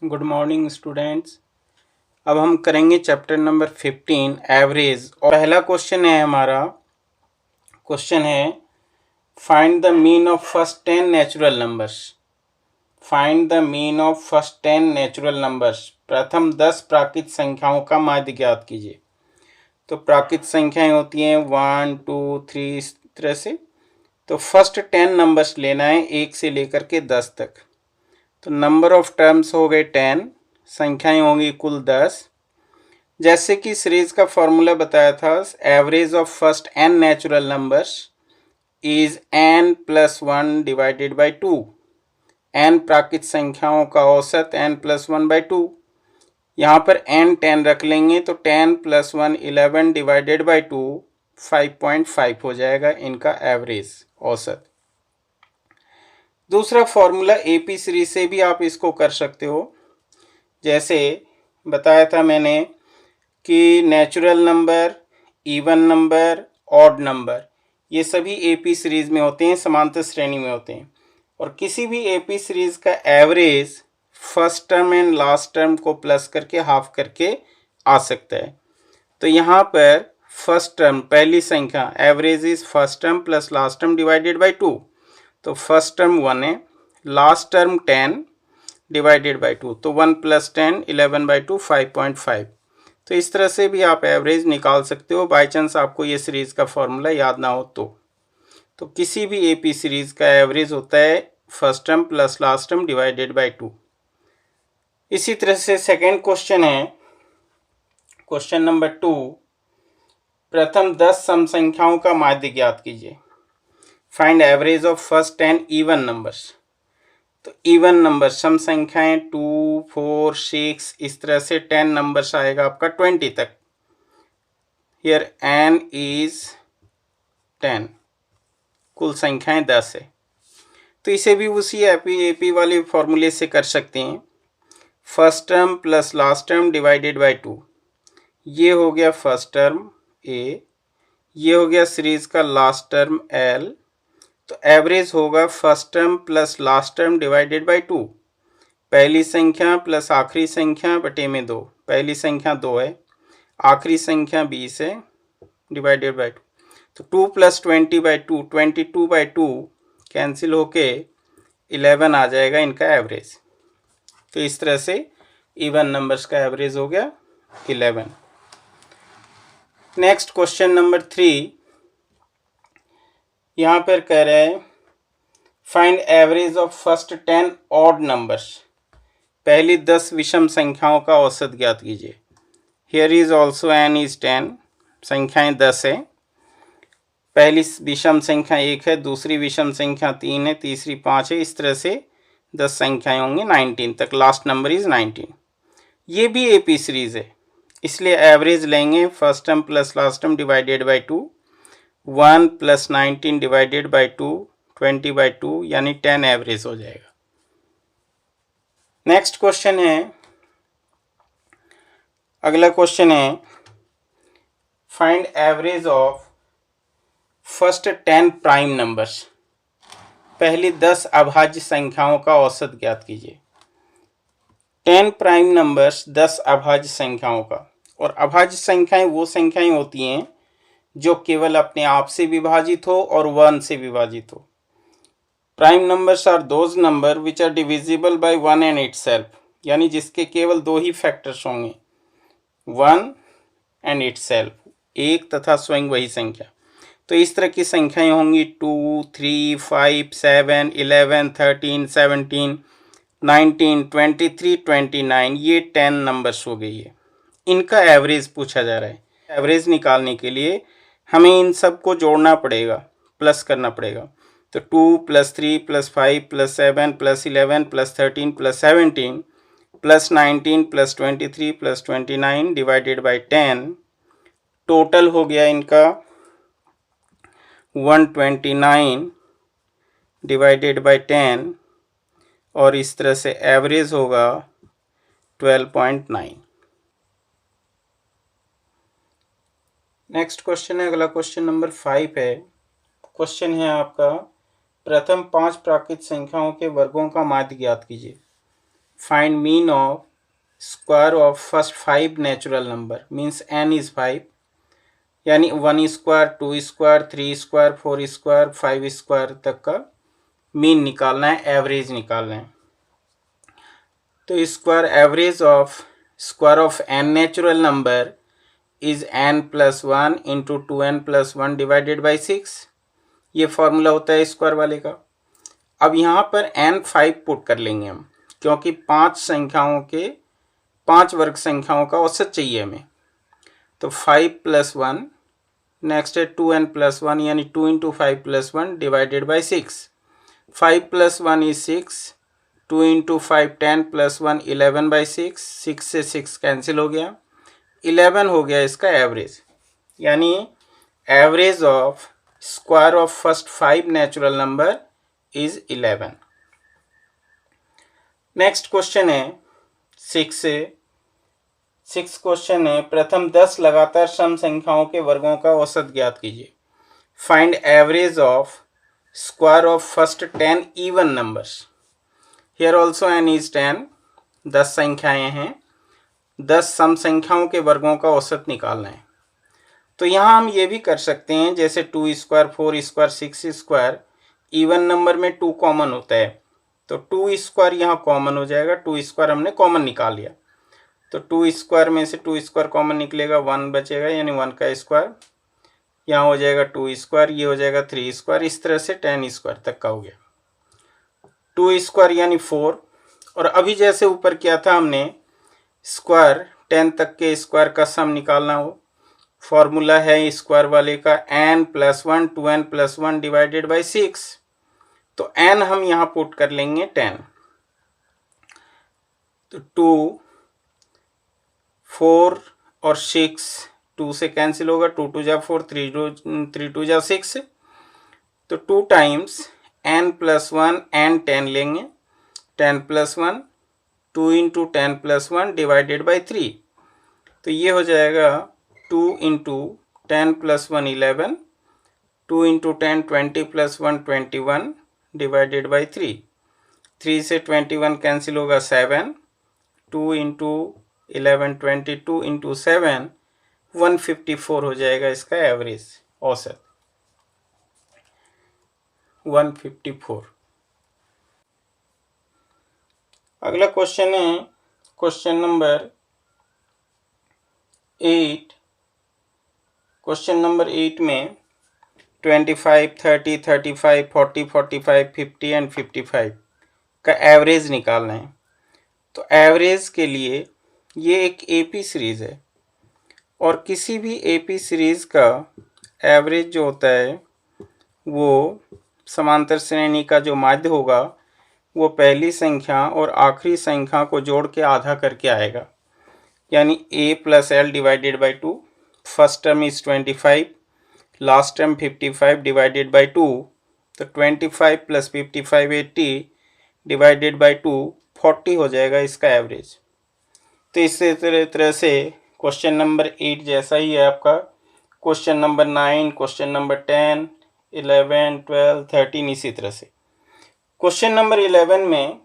Good morning students. अब हम करेंगे चैप्टर नंबर 15 एवरेज। और पहला क्वेश्चन है हमारा, क्वेश्चन है find the mean of first 10 natural numbers. Find the mean of first 10 natural numbers. प्रथम 10 प्राकृत संख्याओं का माध्य ज्ञात कीजिए। तो प्राकृत संख्याएं होती हैं 1 2 3 इस तरह से। तो फर्स्ट 10 नंबर्स लेना है 1 से लेकर के 10 तक। तो नंबर ऑफ टर्म्स हो गए 10, संख्याएं होंगी कुल 10। जैसे कि सीरीज का फॉर्मूला बताया था, average of first n natural numbers is n plus 1 divided by 2। n प्राकृत संख्याओं का औसत n प्लस 1 बाई 2। यहाँ पर n 10 रख लेंगे तो 10 प्लस 1 11 डिवाइडेड बाई 2 5.5 हो जाएगा इनका एवरेज औसत। दूसरा फॉर्मूला एपी सीरीज से भी आप इसको कर सकते हो। जैसे बताया था मैंने कि natural number, even number, odd number ये सभी एपी सीरीज में होते हैं, समांतर श्रेणी में होते हैं। और किसी भी एपी सीरीज का average first term and last term को प्लस करके हाफ करके आ सकता है। तो यहाँ पर फर्स्ट टर्म पहली संख्या average is first term plus last term divided by 2। तो फर्स्ट टर्म 1 है, लास्ट टर्म 10 डिवाइडेड बाई 2। तो 1 प्लस 10 11 बाई 2 5.5। तो इस तरह से भी आप एवरेज निकाल सकते हो, बाई चांस आपको ये सीरीज का फॉर्मूला याद ना हो तो किसी भी एपी सीरीज का एवरेज होता है first term plus last term divided by 2। इसी तरह से सेकेंड क्वेश्चन है, क्वेश्चन नंबर 2, प्रथम 10 सम संख्याओं का माध्य ज्ञात कीजिए। Find average of first 10 even numbers. तो इवन नंबर सम संख्याएं 2 4 6 इस तरह से 10 नंबर्स आएगा आपका 20 तक। हियर n इज 10, कुल संख्याएं 10 है। तो इसे भी उसी एपी वाले फॉर्मूले से कर सकते हैं। First term plus last term divided by 2। ये हो गया फर्स्ट टर्म a, ये हो गया सीरीज का लास्ट टर्म l। तो एवरेज होगा first term plus last term divided by 2। पहली संख्या प्लस आखिरी संख्या बटे में 2। पहली संख्या 2 है, आखिरी संख्या 20 है, डिवाइडेड बाई 2। तो 2 प्लस 20 बाई 2 22 बाई 2 कैंसिल होके 11 आ जाएगा इनका एवरेज। तो इस तरह से इवन नंबर्स का एवरेज हो गया 11। नेक्स्ट क्वेश्चन नंबर 3, यहाँ पर कह रहे हैं find average of first 10 odd numbers. पहली 10 विषम संख्याओं का औसत ज्ञात कीजिए। Here is also n is 10, संख्याएं 10 है। पहली विषम संख्या 1 है, दूसरी विषम संख्या 3 है, तीसरी 5 है। इस तरह से 10 संख्याएं होंगी 19 तक, लास्ट नंबर इज 19। ये भी एपी सीरीज है, इसलिए एवरेज लेंगे first term plus last term divided by 2। 1 plus 19 divided by 2 20 by 2 यानी 10 एवरेज हो जाएगा। नेक्स्ट क्वेश्चन है, अगला क्वेश्चन है find average of first 10 prime numbers. पहली 10 अभाज्य संख्याओं का औसत ज्ञात कीजिए। 10 प्राइम नंबर्स 10 अभाज्य संख्याओं का, और अभाज्य संख्याएं वो संख्याएं होती हैं जो केवल अपने आप से विभाजित हो और 1 से विभाजित हो। Prime numbers are those number which are divisible by 1 and itself, यानी जिसके केवल 2 ही फैक्टर्स होंगे, 1 एंड इटसेल्फ, एक तथा स्वयं वही संख्या। तो इस तरह की संख्याएं होंगी 2 3 5 7 11 13 17 19 23 29। ये 10 नंबर्स हो गई है। इनका एवरेज पूछा जा रहा है। एवरेज निकालने के लिए हमें इन सब को जोड़ना पड़ेगा, प्लस करना पड़ेगा। तो 2 plus 3 plus 5 plus 7 plus 11 plus 13 plus 17 plus 19 plus 23 plus 29 divided by 10। Total हो गया इनका 129 डिवाइडेड बाई 10, और इस तरह से एवरेज होगा 12.9। नेक्स्ट क्वेश्चन है, अगला क्वेश्चन नंबर 5 है। क्वेश्चन है आपका प्रथम 5 प्राकृत संख्याओं के वर्गों का माध्य ज्ञात कीजिए। find mean of square of first 5 natural number means n is 5, यानी 1 square 2 square 3 square 4 square 5 square तक का मीन निकालना है, एवरेज निकालना है। तो square average of square of n natural number is n + 1 into 2n + 1 divided by 6। ये formula होता है स्क्वायर वाले का। अब यहाँ पर n 5 पुट कर लेंगे हम, क्योंकि 5 वर्ग संख्याओं का औसत चाहिए हमें। तो 5 + 1, नेक्स्ट है 2n + 1 यानी 2 into 5 + 1 divided by 6। 5 + 1 is 6, 2 into 5 10 + 1 11 by 6, 6 से 6 कैंसिल हो गया, 11 हो गया इसका एवरेज। यानी average of square of first 5 natural number is 11। Next question है 6 क्वेश्चन है, प्रथम 10 लगातार सम संख्याओं के वर्गों का औसत ज्ञात कीजिए। Find average of square of first 10 even numbers. Here also n is 10, 10 संख्याएं हैं, 10 सम संख्याओं के वर्गों का औसत निकालना है। तो यहाँ हम ये भी कर सकते हैं, जैसे 2 square 4 square 6 square, even number में 2 कॉमन होता है, तो 2 स्क्वायर यहाँ कॉमन हो जाएगा। 2 स्क्वायर हमने कॉमन निकाल लिया, तो 2 स्क्वायर में से 2 स्क्वायर कॉमन निकलेगा, 1 बचेगा, यानी 1 का स्क्वायर। यहाँ हो जाएगा 2 स्क्वायर, ये हो जाएगा 3 स्क्वायर, इस तरह से 10 स्क्वायर तक का हो गया। 2 स्क्वायर यानी 4, और अभी जैसे ऊपर किया था हमने स्क्वायर 10 तक के स्क्वायर का सम निकालना हो, फॉर्मूला है स्क्वायर वाले का n + 1 2n + 1 डिवाइडेड बाई 6। तो n हम यहाँ पुट कर लेंगे 10, तो 2 4 और 6 2 से कैंसिल होगा, 2 2 जा 4 3 2 जा 6, तो 2 टाइम्स n + 1 n 10 लेंगे, 10 + 1 2 इंटू 10 + 1 डिवाइडेड बाई 3। तो ये हो जाएगा 2 इंटू 10 + 1 11, 2 इंटू 10 20 + 1 21 डिवाइडेड बाई 3। 3 से 21 कैंसिल होगा 7, 2 इंटू 11 22 इंटू 7 154 हो जाएगा इसका एवरेज औसत 154। अगला क्वेश्चन है क्वेश्चन नंबर 8। क्वेश्चन नंबर 8 में 25 30 35 40 45 50 एंड 55 का एवरेज निकालना है। तो एवरेज के लिए ये एक एपी सीरीज है, और किसी भी एपी सीरीज का एवरेज जो होता है वो समांतर श्रेणी का जो माध्य होगा वो पहली संख्या और आखिरी संख्या को जोड़ के आधा करके आएगा, यानी a + l divided by 2। First term is 25, last term 55 divided by 2, तो 25 + 55 80 डिवाइडेड बाई 2 40 हो जाएगा इसका एवरेज। तो इस तरह से क्वेश्चन नंबर 8 जैसा ही है आपका क्वेश्चन नंबर 9, क्वेश्चन नंबर 10, 11, 12, 13 इसी तरह से। क्वेश्चन नंबर 11 में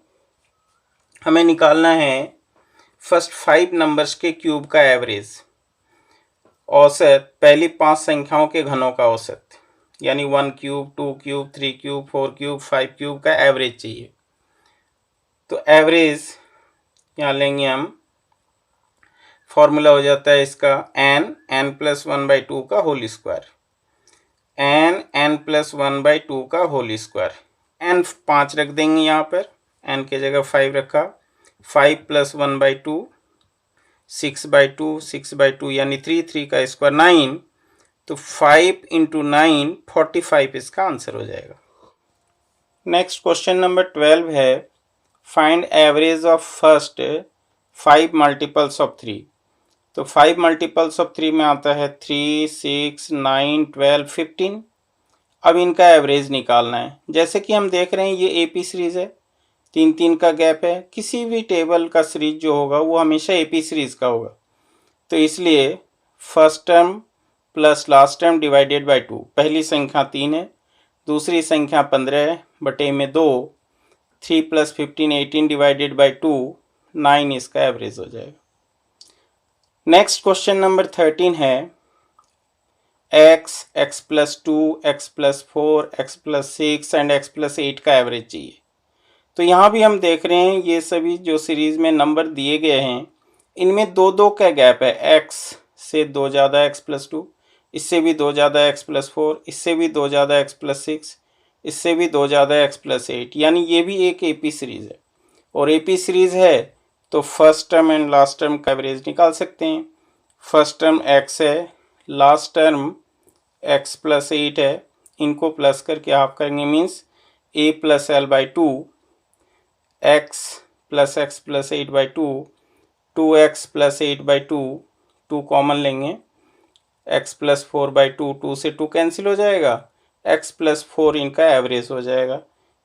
हमें निकालना है फर्स्ट 5 नंबर्स के क्यूब का एवरेज, औसत पहली 5 संख्याओं के घनों का औसत, यानी 1 cube 2 cube 3 cube 4 cube 5 cube का एवरेज चाहिए। तो एवरेज यहाँ लेंगे हम, फॉर्मूला हो जाता है इसका n + 1/2 का होल स्क्वायर, n + 1/2 का होल स्क्वायर। n 5 रख देंगे यहाँ पर, n के जगह 5 रखा, 5 + 1/2 6/2 6/2 यानी 3 का स्क्वायर 9, तो 5 इंटू 9 45 इसका आंसर हो जाएगा। नेक्स्ट क्वेश्चन नंबर 12 है find average of first 5 multiples of 3। तो 5 मल्टीपल्स ऑफ 3 में आता है 3 6 9 12 15। अब इनका एवरेज निकालना है। जैसे कि हम देख रहे हैं ये एपी सीरीज है, 3 का गैप है, किसी भी टेबल का सीरीज जो होगा वो हमेशा एपी सीरीज का होगा। तो इसलिए first term plus last term divided by 2, पहली संख्या 3 है, दूसरी संख्या 15 है बटे में 2, 3 + 15 18 डिवाइडेड बाई 2 9 इसका एवरेज हो जाएगा। नेक्स्ट क्वेश्चन नंबर 13 है x, x plus 2, x plus 4, x plus 6 and x plus 8 का एवरेज चाहिए। तो यहाँ भी हम देख रहे हैं ये सभी जो सीरीज़ में नंबर दिए गए हैं इनमें दो दो का गैप है, x से 2 ज़्यादा x प्लस 2, इससे भी 2 ज़्यादा x प्लस 4, इससे भी 2 ज़्यादा x प्लस 6, इससे भी 2 ज़्यादा x प्लस 8, यानी ये भी एक AP सीरीज़ है। और AP सीरीज़ है तो first term and last term का एवरेज निकाल सकते हैं। फर्स्ट टर्म x है, लास्ट टर्म x प्लस 8 है, इनको प्लस करके आप करेंगे means a plus l by 2, x plus x plus 8 by 2, 2x plus 8 by 2, 2 common लेंगे, x प्लस 4 बाई 2, 2 से 2 कैंसिल हो जाएगा, x प्लस 4 इनका एवरेज हो जाएगा,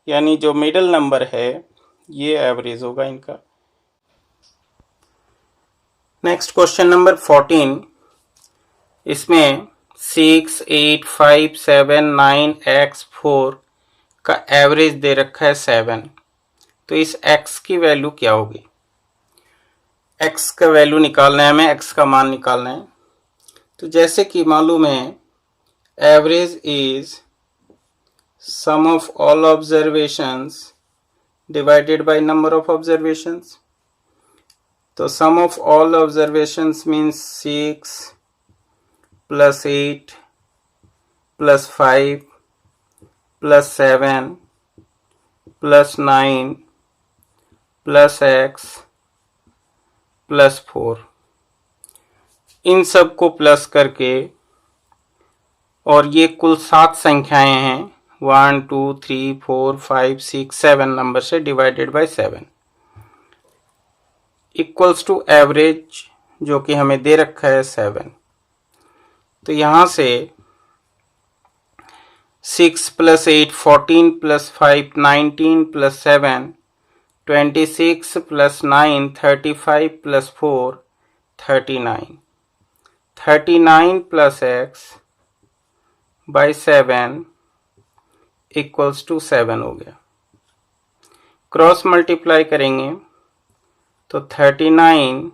यानी जो मिडल नंबर है ये एवरेज होगा इनका। नेक्स्ट क्वेश्चन नंबर 14, इसमें 6, 8, 5, 7, 9, x 4 का एवरेज दे रखा है 7। तो इस x की वैल्यू क्या होगी? x का वैल्यू निकालना है हमें, x का मान निकालना है। तो जैसे कि मालूम है average is sum of all observations divided by number of observations. तो sum of all observations means 6 plus 8 plus 5 plus 7 plus 9 plus x plus 4, इन सब को प्लस करके, और ये कुल 7 संख्याएं हैं 1 2 3 4 5 6 7 नंबर से divided by 7 equals to average जो कि हमें दे रखा है 7। तो यहाँ से 6 plus 8 14 plus 5 19 plus 7 26 plus 9 35 plus 4 39, 39 plus x by 7 equals to 7 हो गया। क्रॉस मल्टीप्लाई करेंगे तो 39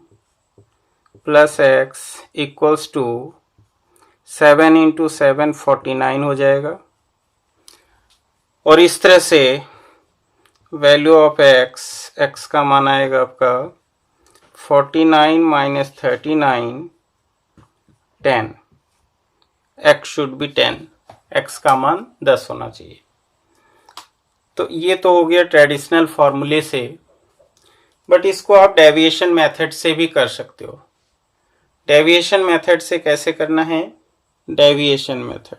plus x equals to 7 into 7 49 हो जाएगा। और इस तरह से वैल्यू ऑफ x का मान आएगा आपका 49 minus 39 10, x should be 10, x का मान 10 होना चाहिए। तो ये तो हो गया ट्रेडिशनल फॉर्मूले से, बट इसको आप डेविएशन मेथड से भी कर सकते हो। डेविएशन मेथड से कैसे करना है? डेविएशन मेथड,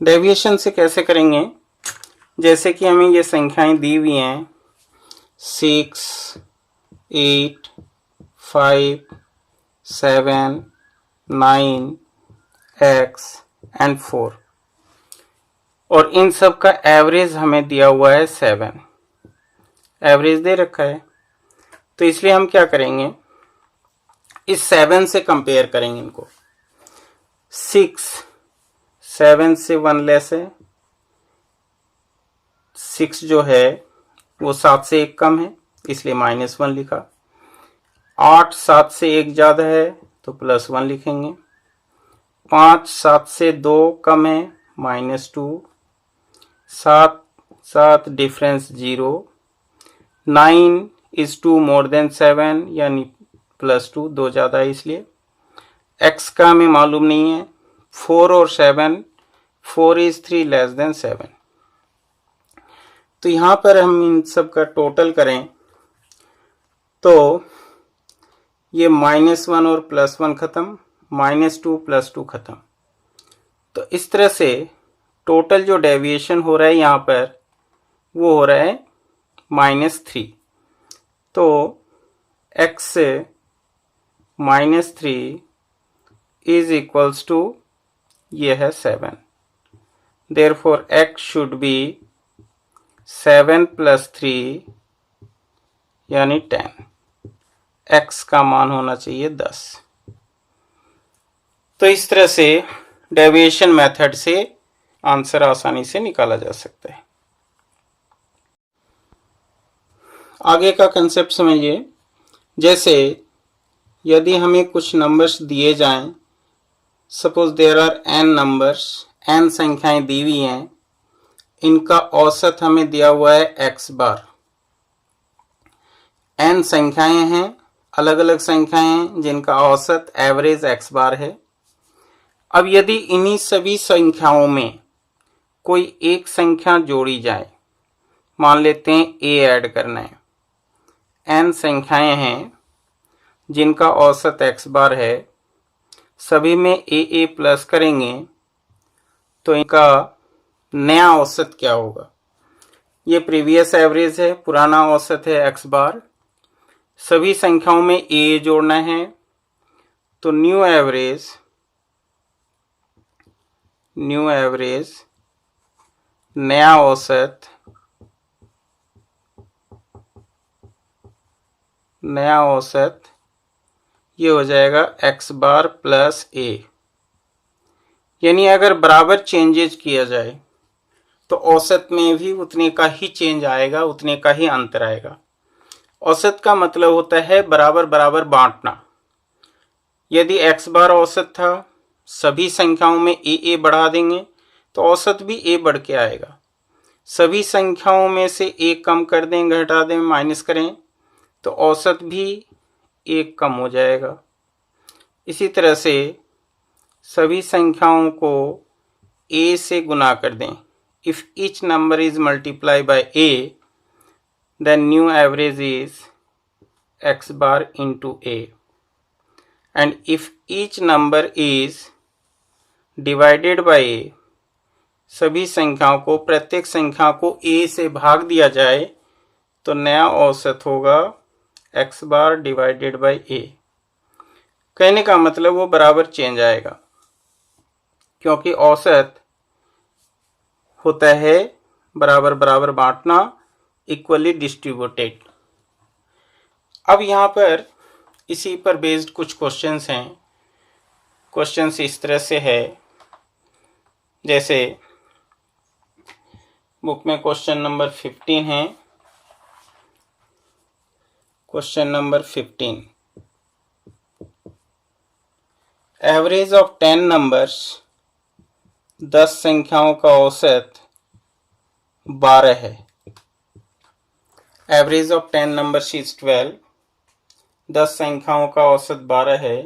डेविएशन से कैसे करेंगे? जैसे कि हमें ये संख्याएं दी हुई हैं 6, 8, 5, 7, 9, x एंड 4, और इन सब का एवरेज हमें दिया हुआ है 7, एवरेज दे रखा है। तो इसलिए हम क्या करेंगे, इस 7 से कंपेयर करेंगे इनको। 7 से 1 लेस है, 6 जो है वो 7 से 1 कम है इसलिए -1 लिखा। 8 7 से 1 ज़्यादा है तो +1 लिखेंगे। 5 7 से 2 कम है -2। 7 7 डिफरेंस 0। 9 is 2 more than 7 यानी +2, 2 ज़्यादा है इसलिए। x का हमें मालूम नहीं है। 4 और 7, 4 is 3 less than 7। तो यहाँ पर हम इन सब का टोटल करें तो ये -1 और +1 खत्म, -2 +2 खत्म। तो इस तरह से टोटल जो डेविएशन हो रहा है यहाँ पर वो हो रहा है -3। तो x से -3 is equals to ये है 7। Therefore x should be 7 + 3 यानी 10। x का मान होना चाहिए 10। तो इस तरह से डेविएशन मेथड से आंसर आसानी से निकाला जा सकता है। आगे का कंसेप्ट समझिए। जैसे यदि हमें कुछ नंबर्स दिए जाएं, suppose there are n numbers, n संख्याएं दी हुई हैं, इनका औसत हमें दिया हुआ है x बार। n संख्याएं हैं, अलग अलग संख्याएं हैं जिनका औसत एवरेज x बार है। अब यदि इन्हीं सभी संख्याओं में कोई एक संख्या जोड़ी जाए, मान लेते हैं a ऐड करना है, n संख्याएं हैं जिनका औसत x बार है, सभी में a प्लस करेंगे तो इनका नया औसत क्या होगा। ये प्रीवियस एवरेज है, पुराना औसत है x बार। सभी संख्याओं में a जोड़ना है तो न्यू एवरेज नया औसत ये हो जाएगा x बार प्लस a। यानी अगर बराबर चेंजेज किया जाए तो औसत में भी उतने का ही चेंज आएगा, उतने का ही अंतर आएगा। औसत का मतलब होता है बराबर बराबर बांटना। यदि x बार औसत था, सभी संख्याओं में a बढ़ा देंगे तो औसत भी a बढ़ के आएगा। सभी संख्याओं में से एक कम कर दें, घटा दें, माइनस करें तो औसत भी एक कम हो जाएगा। इसी तरह से सभी संख्याओं को a से गुना कर दें। If each number is multiply by a, then new average is x bar into a, and if each number is divided by a, सभी संख्याओं को, प्रत्येक संख्या को a से भाग दिया जाए तो नया औसत होगा x bar divided by a। कहने का मतलब वो बराबर चेंज आएगा, क्योंकि औसत होता है बराबर बराबर बांटना, इक्वली डिस्ट्रीब्यूटेड। अब यहाँ पर इसी पर बेस्ड कुछ क्वेश्चंस हैं। क्वेश्चंस इस तरह से है, जैसे बुक में क्वेश्चन नंबर 15 है। Question number 15, average of 10 numbers, 10 संख्याओं का औसत 12 है। एवरेज ऑफ 10 नंबर्स इज 12, 10 संख्याओं का औसत 12 है।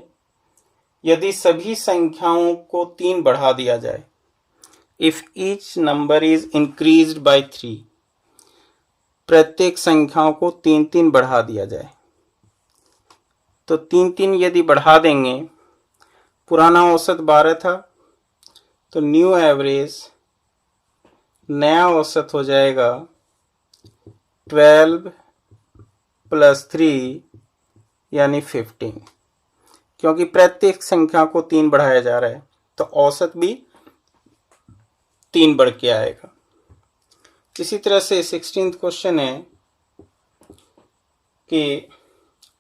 यदि सभी संख्याओं को 3 बढ़ा दिया जाए, if each number is increased by 3, प्रत्येक संख्याओं को 3 बढ़ा दिया जाए तो 3 यदि बढ़ा देंगे, पुराना औसत 12 था तो न्यू एवरेज नया औसत हो जाएगा 12 प्लस 3 यानी 15, क्योंकि प्रत्येक संख्या को 3 बढ़ाया जा रहा है तो औसत भी 3 बढ़ के आएगा। इसी तरह से 16th क्वेश्चन है कि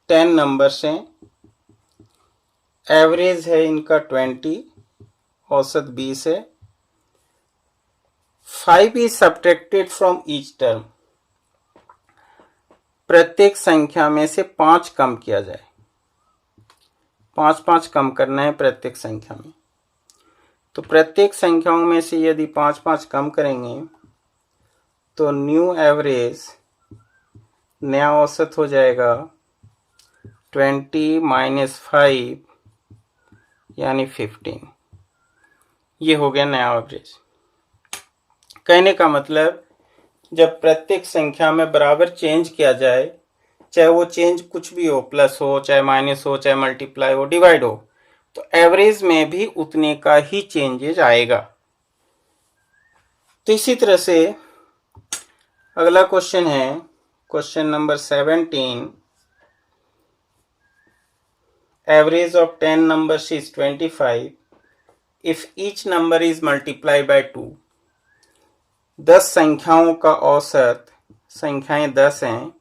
10 नंबर्स हैं, एवरेज है इनका 20, औसत 20 है। 5 is subtracted from each term, प्रत्येक संख्या में से 5 कम किया जाए। 5 कम करना है प्रत्येक संख्या में, तो प्रत्येक संख्याओं में से यदि 5 कम करेंगे तो न्यू एवरेज नया औसत हो जाएगा 20 माइनस 5 यानी 15। ये हो गया नया एवरेज। कहने का मतलब जब प्रत्येक संख्या में बराबर चेंज किया जाए, चाहे वो चेंज कुछ भी हो, प्लस हो, चाहे माइनस हो, चाहे मल्टीप्लाई हो, डिवाइड हो, तो एवरेज में भी उतने का ही चेंजेज आएगा। तो इसी तरह से अगला क्वेश्चन है question number 17, average of 10 numbers is 25 if each number is multiply by 2। 10 संख्याओं का औसत, संख्याएं 10 हैं,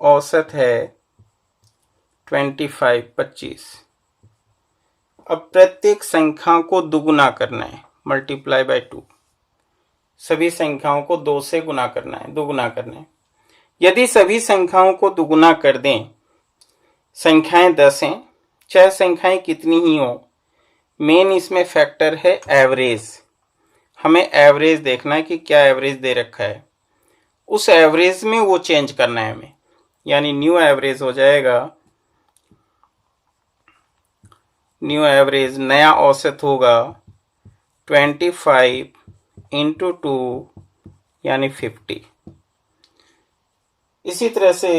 औसत है 25। अब प्रत्येक संख्या को दुगुना करना है, मल्टीप्लाई बाय 2। सभी संख्याओं को 2 से गुना करना है, दुगुना करना है। यदि सभी संख्याओं को दुगुना कर दें, संख्याएं 10 हैं, चाहे संख्याएं कितनी ही हो, मेन इसमें फैक्टर है एवरेज। हमें एवरेज देखना है कि क्या एवरेज दे रखा है, उस एवरेज में वो चेंज करना है हमें, यानी न्यू एवरेज हो जाएगा, न्यू एवरेज नया औसत होगा 25 इंटू 2 यानी 50। इसी तरह से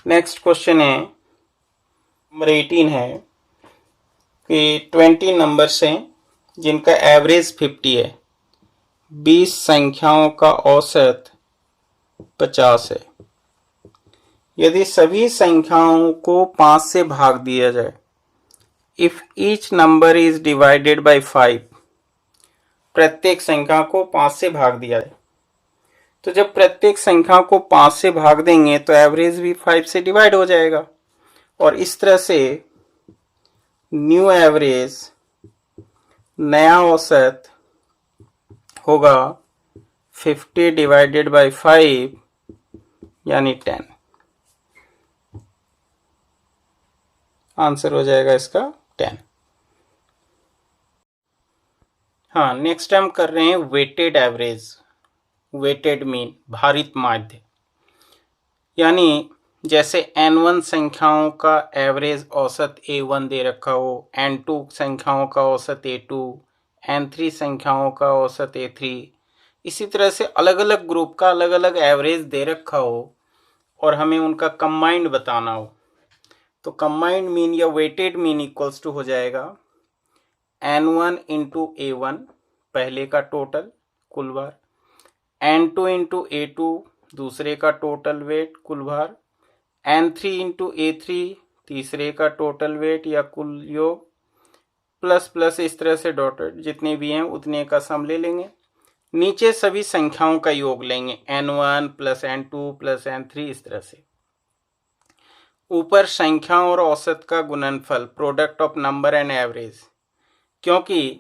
नेक्स्ट क्वेश्चन है नंबर 18 है कि 20 नंबर्स हैं जिनका एवरेज 50 है, 20 संख्याओं का औसत 50 है। यदि सभी संख्याओं को 5 से भाग दिया जाए, if each number is divided by 5, प्रत्येक संख्या को 5 से भाग दिया जाए, तो जब प्रत्येक संख्या को 5 से भाग देंगे तो एवरेज भी 5 से डिवाइड हो जाएगा, और इस तरह से न्यू एवरेज नया औसत होगा 50 डिवाइडेड बाय 5 यानी 10। आंसर हो जाएगा इसका 10। हाँ, नेक्स्ट हम कर रहे हैं वेटेड एवरेज, वेटेड मीन, भारित माध्य। यानी जैसे n1 संख्याओं का एवरेज औसत a1 दे रखा हो, n2 संख्याओं का औसत a2, n3 संख्याओं का औसत a3, इसी तरह से अलग अलग ग्रुप का अलग अलग एवरेज दे रखा हो और हमें उनका कंबाइंड बताना हो, तो कंबाइंड मीन या वेटेड मीन इक्वल्स टू हो जाएगा n1 इंटू a1 पहले का टोटल कुल भार, n2 इंटू a2 दूसरे का टोटल वेट कुल भार, n3 इंटू a3 तीसरे का टोटल वेट या कुल योग, प्लस प्लस इस तरह से डॉटेड, जितने भी हैं उतने का सम ले लेंगे। नीचे सभी संख्याओं का योग लेंगे, n1 plus n2 plus n3, इस तरह से। ऊपर संख्याओं और औसत का गुणनफल, product of number and average, क्योंकि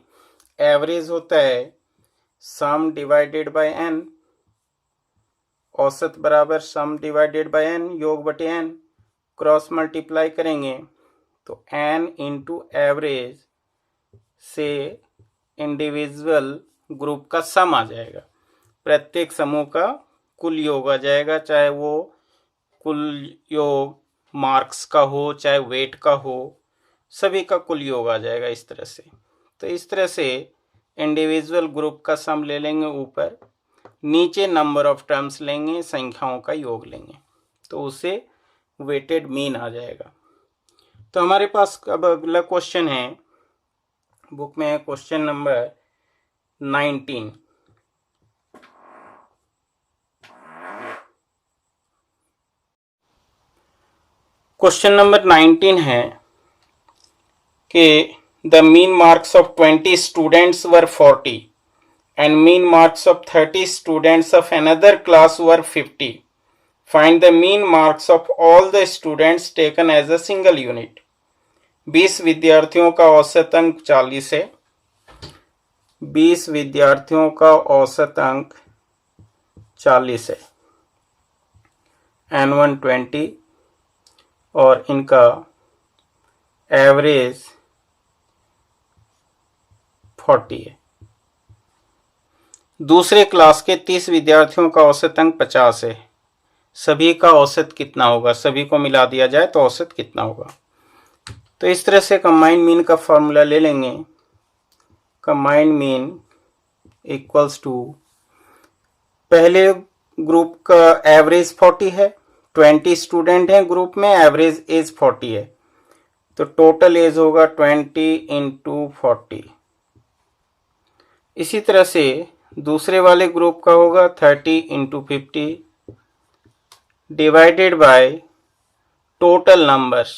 एवरेज होता है सम डिवाइडेड बाय n, औसत बराबर सम डिवाइडेड बाय n, योग बटे n, क्रॉस मल्टीप्लाई करेंगे तो n इंटू एवरेज से इंडिविजुअल ग्रुप का सम आ जाएगा, प्रत्येक समूह का कुल योग आ जाएगा, चाहे वो कुल योग मार्क्स का हो चाहे वेट का हो, सभी का कुल योग आ जाएगा इस तरह से। तो इस तरह से इंडिविजुअल ग्रुप का सम ले लेंगे ऊपर, नीचे नंबर ऑफ टर्म्स लेंगे, संख्याओं का योग लेंगे, तो उससे वेटेड मीन आ जाएगा। तो हमारे पास अब अगला क्वेश्चन है, बुक में है क्वेश्चन नंबर 19। क्वेश्चन नंबर 19 है कि the mean marks of 20 students were 40 and mean marks of 30 students of another class were 50. Find the mean marks of all the students taken as a single unit. 20 विद्यार्थियों का औसत अंक 40 है, 20 विद्यार्थियों का औसत अंक 40 है, n1 20 और इनका एवरेज 40 है। दूसरे क्लास के 30 विद्यार्थियों का औसत अंक 50 है, सभी का औसत कितना होगा, सभी को मिला दिया जाए तो औसत कितना होगा। तो इस तरह से कंबाइंड मीन का फॉर्मूला ले लेंगे, कंबाइंड मीन इक्वल्स टू, पहले ग्रुप का एवरेज 40 है, 20 स्टूडेंट हैं ग्रुप में, एवरेज एज 40 है, तो टोटल एज होगा 20 इंटू 40। इसी तरह से दूसरे वाले ग्रुप का होगा 30 into 50 divided by total numbers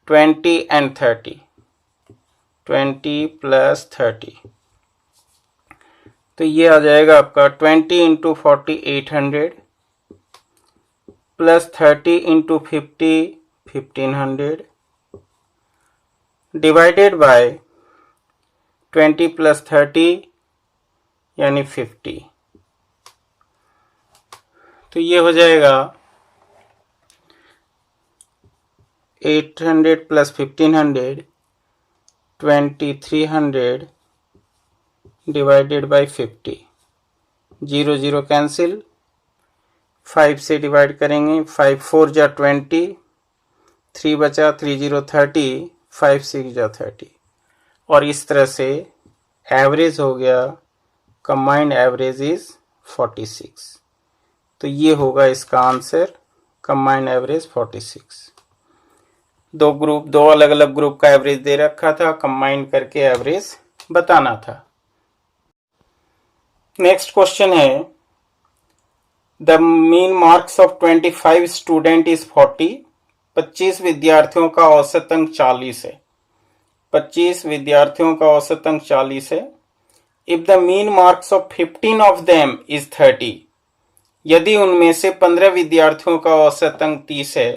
20 and 30, 20 plus 30, तो ये आ जाएगा आपका 20 into 40 800 plus 30 into 50 1500 divided by 20 plus 30 यानी 50। तो ये हो जाएगा 800 प्लस 1500 2300 डिवाइडेड बाय 50। 0 0 कैंसिल, 5 से डिवाइड करेंगे, 5 4 जा 20, 3 बचा, 3 0 30, 5 6 जा 30। और इस तरह से एवरेज हो गया, कंबाइंड एवरेज इज 46। तो ये होगा इसका आंसर, कंबाइंड एवरेज 46। दो अलग अलग ग्रुप का एवरेज दे रखा था, कंबाइन करके एवरेज बताना था। नेक्स्ट क्वेश्चन है, the mean marks of 25 student is 40। 25 विद्यार्थियों का औसत अंक 40 है। 25 विद्यार्थियों का औसत अंक 40 है। If the mean marks of 15 of them is 30। यदि उनमें से 15 विद्यार्थियों का औसत अंक 30 है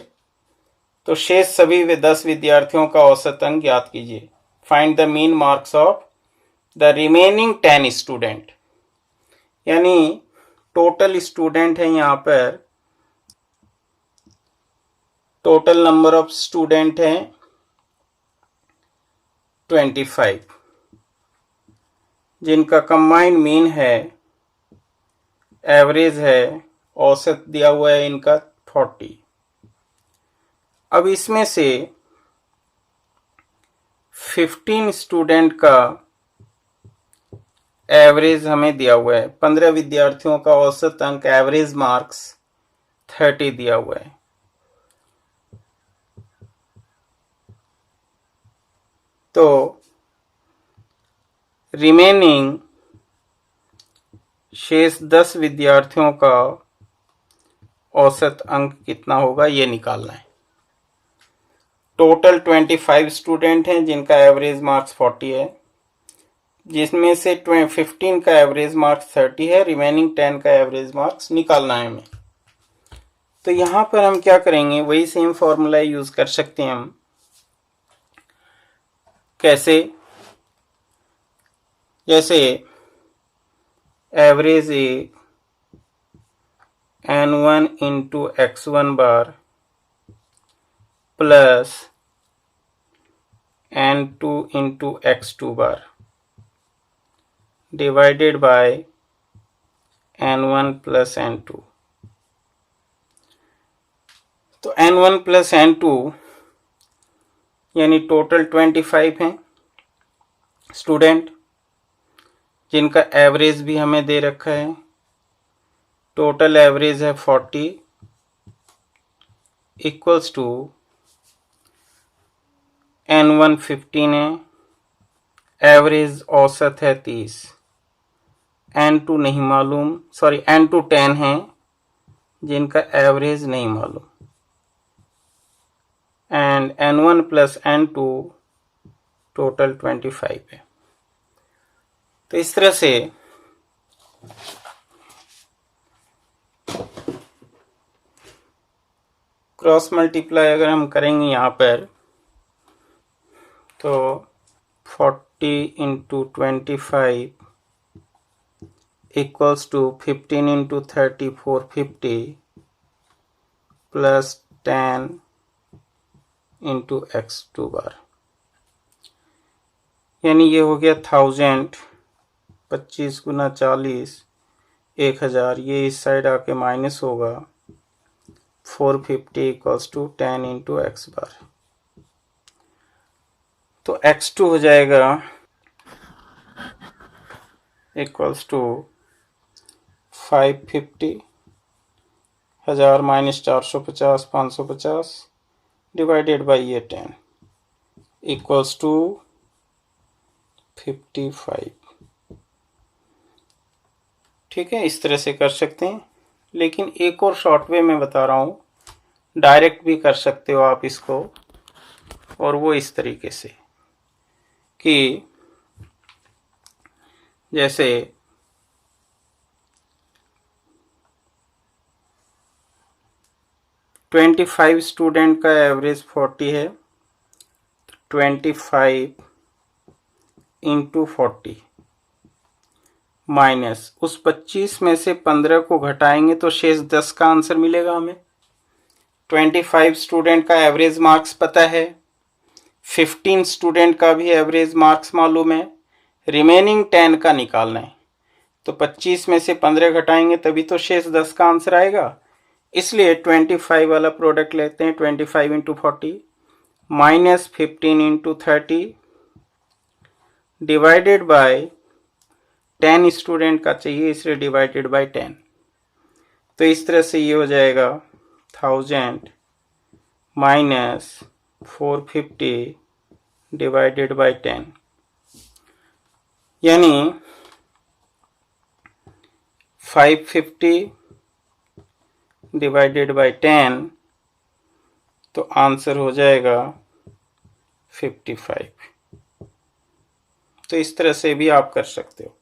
तो शेष सभी 10 विद्यार्थियों का औसत अंक ज्ञात कीजिए। Find the mean marks of the remaining 10 student. यानी टोटल स्टूडेंट है, यहां पर टोटल नंबर ऑफ स्टूडेंट है 25, जिनका कंबाइंड मीन है, एवरेज है, औसत दिया हुआ है इनका 40। अब इसमें से 15 स्टूडेंट का एवरेज हमें दिया हुआ है। 15 विद्यार्थियों का औसत अंक एवरेज मार्क्स 30 दिया हुआ है। तो रिमेनिंग शेष 10 विद्यार्थियों का औसत अंक कितना होगा ये निकालना है। टोटल 25 स्टूडेंट हैं जिनका एवरेज मार्क्स 40 है, जिसमें से 15 का एवरेज मार्क्स 30 है, रिमेनिंग 10 का एवरेज मार्क्स निकालना है हमें। तो यहां पर हम क्या करेंगे, वही सेम फॉर्मूला यूज कर सकते हैं हम। कैसे? जैसे average A n1 into x1 bar plus n2 into x2 bar divided by n1 plus n2। तो n1 प्लस n2 यानी टोटल 25 हैं स्टूडेंट, जिनका एवरेज भी हमें दे रखा है। टोटल एवरेज है 40 इक्वल्स टू n1 15 है, एवरेज औसत है 30, n2 नहीं मालूम, सॉरी n2 10 है जिनका एवरेज नहीं मालूम, and n1 plus n2 total 25 है। तो इस तरह से क्रॉस मल्टीप्लाई अगर हम करेंगे यहाँ पर तो 40 into 25 equals to 15 into 30 450 plus 10 into x2 bar, यानी ये हो गया 1000, 25 गुना 40 1000, ये इस साइड आके माइनस होगा, 450 equals to 10 into x bar. तो x2 हो जाएगा equals to 550, 1000 minus 450 550 divided by ये 10 इक्वल्स टू 55। ठीक है, इस तरह से कर सकते हैं। लेकिन एक और शॉर्ट वे में बता रहा हूँ, डायरेक्ट भी कर सकते हो आप इसको, और वो इस तरीके से कि जैसे ट्वेंटी 25 स्टूडेंट का एवरेज 40 है, 25 इंटू 40 माइनस उस 25 में से 15 को घटाएंगे तो शेष 10 का आंसर मिलेगा हमें। 25 स्टूडेंट का एवरेज मार्क्स पता है, 15 स्टूडेंट का भी एवरेज मार्क्स मालूम है, रिमेनिंग 10 का निकालना है। तो 25 में से 15 घटाएंगे तभी तो शेष 10 का आंसर आएगा। इसलिए 25 वाला प्रोडक्ट लेते हैं, 25 into 40 minus 15 into 30 divided by 10 student का चाहिए इसलिए डिवाइडेड बाय 10। तो इस तरह से ये हो जाएगा 1000 माइनस 450 डिवाइडेड बाय 10, यानी 550 डिवाइडेड बाय 10, तो आंसर हो जाएगा 55। तो इस तरह से भी आप कर सकते हो।